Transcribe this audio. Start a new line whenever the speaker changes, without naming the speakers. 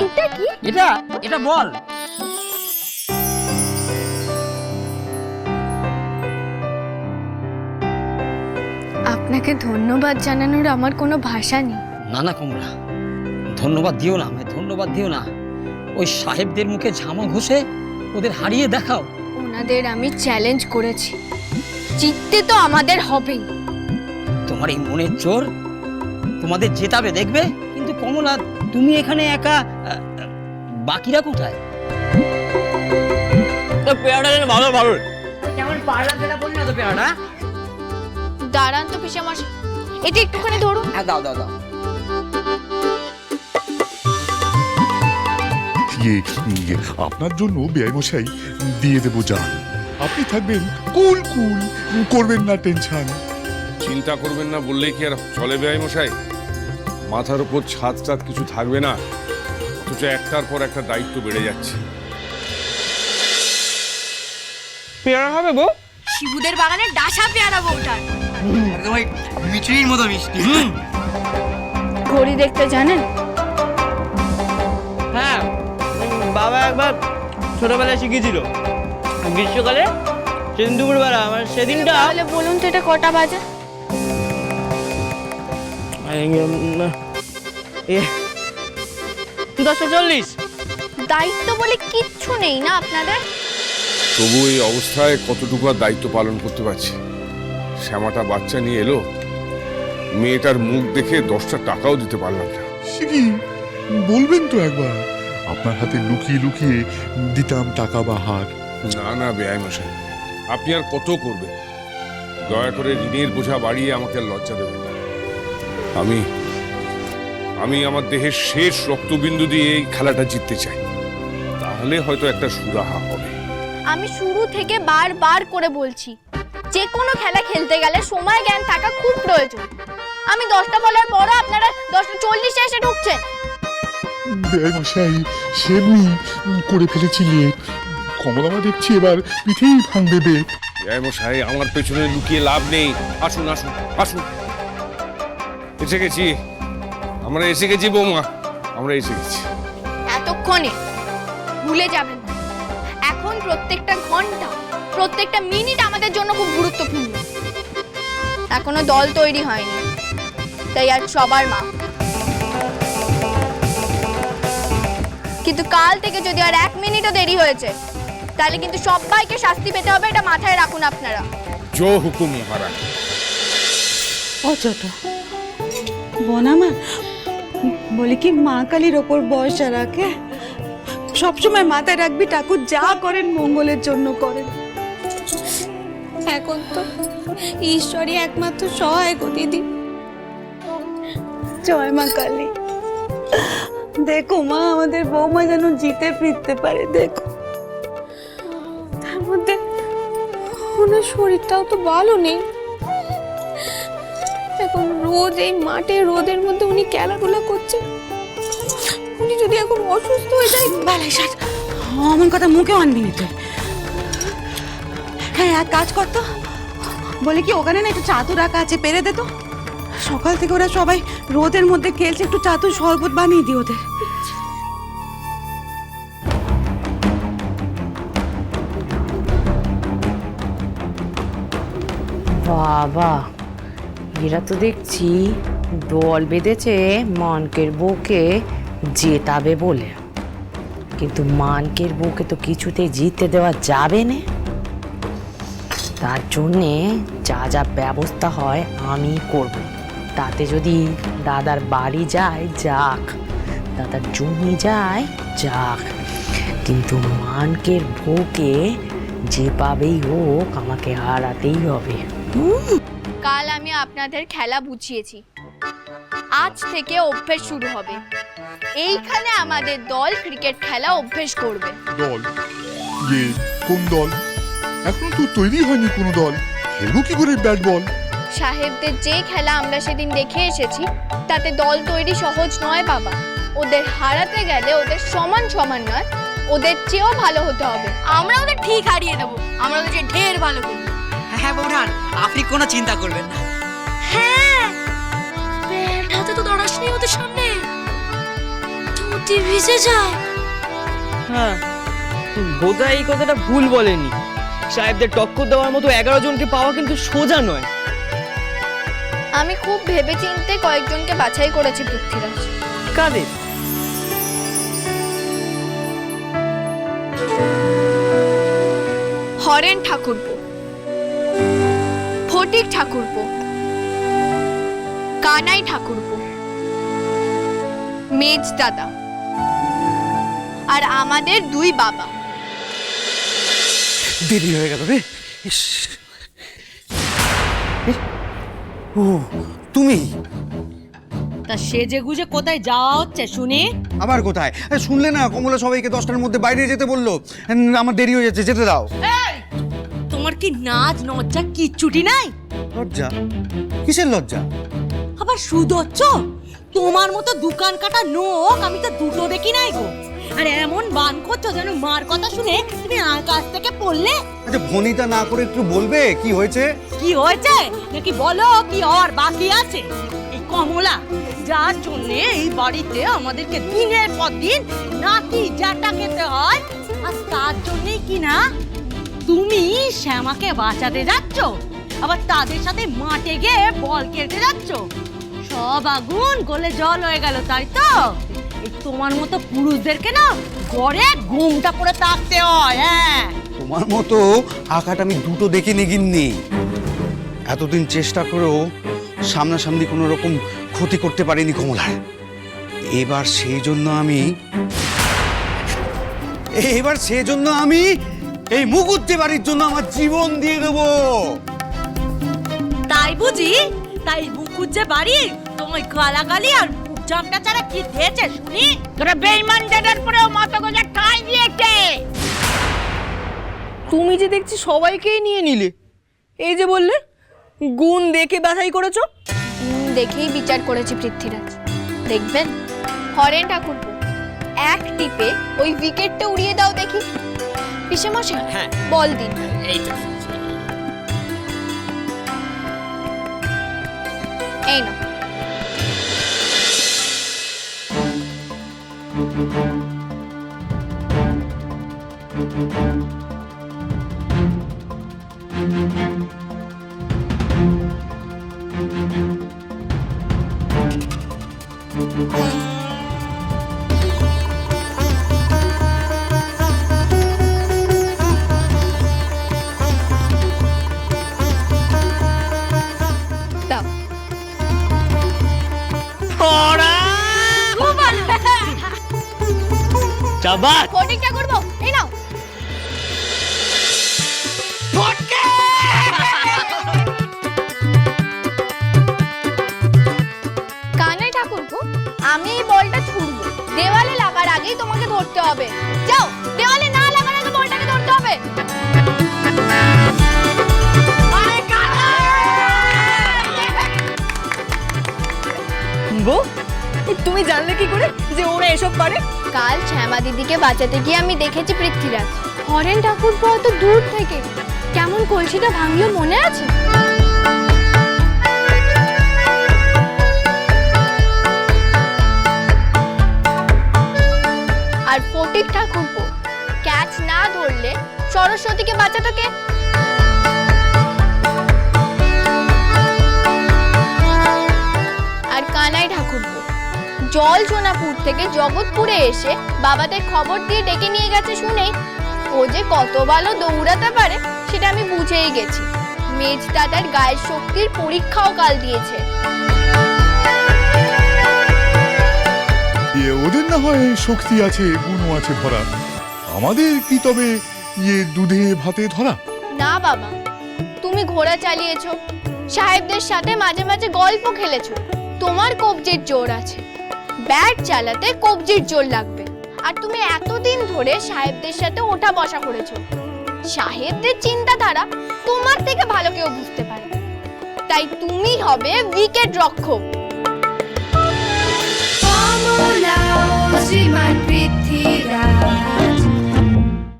এটা কি?
এটা এটা বল।
আপনাকে ধন্যবাদ জানানোর আমার কোনো ভাষা নেই।
না না কমলা, ধন্যবাদ দিও না, আমায় ধন্যবাদ দিও না। ওই সাহেবদের মুখে ঝামা ঘষে ওদের হারিয়ে দেখাও।
ওনাদের আমি চ্যালেঞ্জ করেছি, জিততে তো আমাদের হবেই।
তোমার এই মনের জোর তোমাদের জেতাবে দেখবে। কিন্তু কমলা, তুমি এখানে একা, বাকিরা কোথায়? পেয়ারা ভালো ভালো কেমন পারলা সেটা বল না তো। পেয়ারা
দাঁড়ান তো পিসেমশাই, এটা একটুখানি ধরুন।
হ্যাঁ দাও দাও দাও।
আপনার জন্য বেয়াইমশাই দিয়ে দেবো যান। আপনি থাকবেন কুল কুল, করবেন না টেনশন।
চিন্তা করবেন না বললেই কি আর চলে বেয়াইমশাই? মাথার উপর ছাদ ছাদ কিছু থাকবে না, অথচ একটার পর একটা দায়িত্ব বেড়ে যাচ্ছে।
পেয়ারা হবে বউ?
শিবুদের বাগানের ডাসা পেয়ারা বউটার।
একদম ওই মিষ্টির মতো মিষ্টি।
ঘড়ি দেখতে জানেন?
হ্যাঁ, বাবা একবার ছোটবেলায় শিখিয়েছিল। গ্রীষ্মকালে সেদিন দুপুরবেলা, আমার সেদিনটা
তাহলে বলুন তো এটা কটা বাজে?
10:40।
দায়িত্ব বলে কিচ্ছু নেই না আপনাদের?
তবু এই অবস্থায় কতটুকু আর দায়িত্ব পালন করতে পারছি। শ্যামাটা বাচ্চা নিয়ে এলো, মেয়েটার মুখ দেখে 10টা টাকাও দিতে পারলাম না।
সে কি বলবেন তো একবার, আপনার হাতে লুকিয়ে লুকিয়ে দিতাম টাকা বা হার।
না না বেয়াইমশাই, আপনি আর কত করবেন? দয়া করে ঋণের বোঝা বাড়িয়ে আমাকে আর লজ্জা দেবেন না। আমি আমার দেহের শেষ রক্তবিন্দু দিয়ে এই খেলাটা জিততে চাই, তাহলে হয়তো একটা সুরাহা হবে।
আমি শুরু থেকে বারবার করে বলছি, যে কোনো খেলা খেলতে গেলে সময় জ্ঞান থাকা খুব প্রয়োজন। আমি 10টা বলার পরও আপনারা 10:40 এসে ঢুকছেন।
বেয়াইমশাই সেমনি করে ফেলেছি লেট। কমলামা দেখছি এবার পিঠেই ভাঙ দেবে।
বেয়াইমশাই, আমার পেছনে লুকিয়ে লাভ নেই। আসুন আসুন আসুন, এসে গেছি আমরা, এসে গেছি বৌমা, আমরা এসে গেছি।
এতক্ষণে ভুলে যাবেন না, এখন প্রত্যেকটা ঘন্টা, প্রত্যেকটা মিনিট আমাদের জন্য খুব গুরুত্বপূর্ণ। এখনো দল তৈরি হয়নি, তাই আজ সবার মা। কিন্তু কাল থেকে যদি আর 1 মিনিটও দেরি হয়েছে, তাহলে কিন্তু সবাইকে শাস্তি পেতে হবে, এটা মাথায় রাখুন আপনারা।
জো হুকুম মহারাজ।
ও ছোট বোন আমার, বলি কি মা কালীর ওপর ভরসা রাখে, সবসময় মাথায় রাখবি ঠাকুর যা করেন মঙ্গলের জন্য করেন।
এখন তো ঈশ্বরই একমাত্র সহায় গো দিদি।
জয় মা কালী। দেখো মা, আমাদের বৌমা যেন জিতে ফিরতে পারে। দেখো,
তার মধ্যে ওনার শরীরটাও তো ভালো নেই। এখন রোজ এই মাঠে রোদের মধ্যে উনি খেলাধুলা করছেন, উনি যদি এখন অসুস্থ হয়ে যায়।
ভালো সাত অমন কথা মুখে আনবি না তুই। হ্যাঁ, এক কাজ কর তো, বলে কি ওখানে না একটু চাতু রাখা আছে, পেরে দে তো। সকাল থেকে ওরা সবাই রোদের মধ্যে খেলছে, একটু চাতু শরবত বানিয়ে দি ওদের।
বাবা, এরা তো দেখছি দল বেঁধেছে মানকের বউকে জেতাবে বলে, কিন্তু মানকের বউকে তো কিছুতেই জিততে দেওয়া যাবে না। তার জন্যে যা যা ব্যবস্থা হয় আমি করব। তাতে যদি দাদার বাড়ি যায় যাক, দাদার জমি যায় যাক, কিন্তু মানকের বউকে যেভাবেই হোক আমাকে হারাতেই হবে।
কাল আমি আপনাদের খেলা বুঝিয়েছি, আজ থেকে অভ্যেস শুরু হবে। এইখানে আমাদের দল ক্রিকেট খেলা অভ্যেস করবে।
দল? কোন দল? এখন তো তৈরি হয়নি কোনো দল, খেলবো কি করে ব্যাট বল?
সাহেবদের যে খেলা আমরা সেদিন দেখে এসেছি, তাতে দল তৈরি সহজ নয় বাবা। ওদের হারাতে গেলে ওদের সমান সমান নয়, ওদের চেয়েও ভালো হতে হবে। আমরা ওদের ঠিক হারিয়ে দেবো, আমরা ওদের চেয়ে ঢের ভালো করি।
হ্যাঁ বৌঠান, আপনি কোনো চিন্তা করবেন না।
হ্যাঁ, ব্যাট হাতে তো দাঁড়াসনি ওদের সামনে।
মাটি ভিজে যায়।
হ্যাঁ, বোধা এই কথাটা ভুল বলেনি। সাহেবদের টক্কর দেওয়ার মতো 11 জনকে পাওয়া কিন্তু সোজা নয়।
আমি খুব ভেবেচিন্তে কয়েকজনকে বাছাই করেছি পৃথ্বীরাজ।
কাদের?
হরেন ঠাকুরপো, ফটিক ঠাকুরপো, কানাই ঠাকুরপো, মেজ দাদা আর আমাদের 2 বাবা।
দেরি হয়ে গেল রে। ইস। ও তুমি
তা সেজে গুজে কোথায় যাওয়া হচ্ছে শুনি?
আবার কোথায়? শুনলে না কমলা সবাইকে 10টার মধ্যে বাইরে যেতে বললো। আমার দেরি হয়ে যাচ্ছে, যেতে দাও।
তোমার কি নাচ লজ্জা কিচ্ছুটি নাই?
লজ্জা? কিসের লজ্জা?
আবার সুদচ্ছ তোমার মতো দোকান কাটা নোক আমি তো দুটো দেখি নাই গো। আর এমন বান করছো যেন মার কথা শুনে তুমি আকাশ থেকে পড়লে।
আচ্ছা ভনিতা না করে একটু বলবে কি হয়েছে?
কি হয়েছে নাকি বলো, কি আর বাকি আছে? এই কমলা যার জন্য এই বাড়িতে আমাদেরকে দিনের পর দিন নাতি জাটা খেতে হয়, আর তার জন্যই কি না তুমি শ্যামাকে বাঁচাতে যাচ্ছ, আবার তাদের সাথে মাঠে গিয়ে বল খেলতে যাচ্ছ। সব আগুন গলে জল হয়ে গেল, তাই তো? এই তোমার মতো পুরুষদেরকে না ঘরে ঘুমটা পড়ে থাকতে হয়। হ্যাঁ,
তোমার মতো আঁকাটা আমি দুটো দেখিনি গিন্নি। এতদিন চেষ্টা করেও সামনাসামনি কোনো রকম ক্ষতি করতে পারিনি কমলার। এবার সেই জন্য আমি এই মুকুজ্জে বাড়ির জন্য আমার জীবন দিয়ে দেবো।
তাই বুঝি? তাই মুকুজ্জে বাড়ি তোমায় গালাগালি আর জামটা ছাড়া কি দিয়েছে শুনি? তোরা বেঈমান দাদার পরেও মাথা গোজা ঠাই দিয়েছে।
তুমি যে দেখছি সবাইকেই নিয়ে নিলে। এই যে বললে গুণ দেখে বাছাই করেছো।
দেখেই বিচার করেছি পৃথ্বীরাজ। দেখবেন হরেন ঠাকুরপো, এক টিপে ওই উইকেটটা উড়িয়ে দাও দেখি। পিসেমশাই,
হ্যাঁ।
বল দিন। এই না, দাও।
চাবাত
ফটিক ঠাকুরপো, এই নাও। কানাই ঠাকুরপো, আমি এই বলটা ছুড়বো। দেওয়ালে লাগার আগেই তোমাকে ধরতে হবে। যাও, দেওয়ালে না লাগার আগে বলটাকে ধরতে হবে।
বউ, তুমি জানলে কি করে যে ওরা এসব পারে?
কাল শ্যামা দিদিকে বাঁচাতে গিয়ে আমি দেখেছি পৃথ্বীরাজ। হরেন ঠাকুরপো অত দূর থেকে কেমন কলসিটা ভাঙলো মনে আছে? আর ফটিক ঠাকুরপো ক্যাচ না ধরলে সরস্বতীকে বাঁচাতো কে? আর কানাই ঠাকুরপো জল সোনাপুর থেকে জগৎপুরে এসে বাবাদের খবর দিয়ে ডেকে নিয়ে গেছে শুনেই ও যে কত ভালো দৌড়াতে পারে সেটা আমি বুঝেই গেছি। মেজ দাদার গায়ের শক্তির পরীক্ষাও কাল দিয়েছে।
ওদের না হয় শক্তি আছে, গুণও আছে ভরা, আমাদের কি তবে দুধে ভাতে ধরা?
না বাবা, তুমি ঘোড়া চালিয়েছো, সাহেবদের সাথে মাঝে মাঝে গল্প খেলেছো, তোমার কবজির জোর আছে। ব্যাট চালাতে কবজির জোর লাগবে। আর তুমি এতদিন ধরে সাহেবদের সাথে ওঠা বসা করেছো। সাহেবদের চিন্তাধারা তোমার থেকে ভালো কেউ বুঝতে পারে। তাই তুমি হবে উইকেট রক্ষক।
শ্রীমান পৃথ্বীরাজ।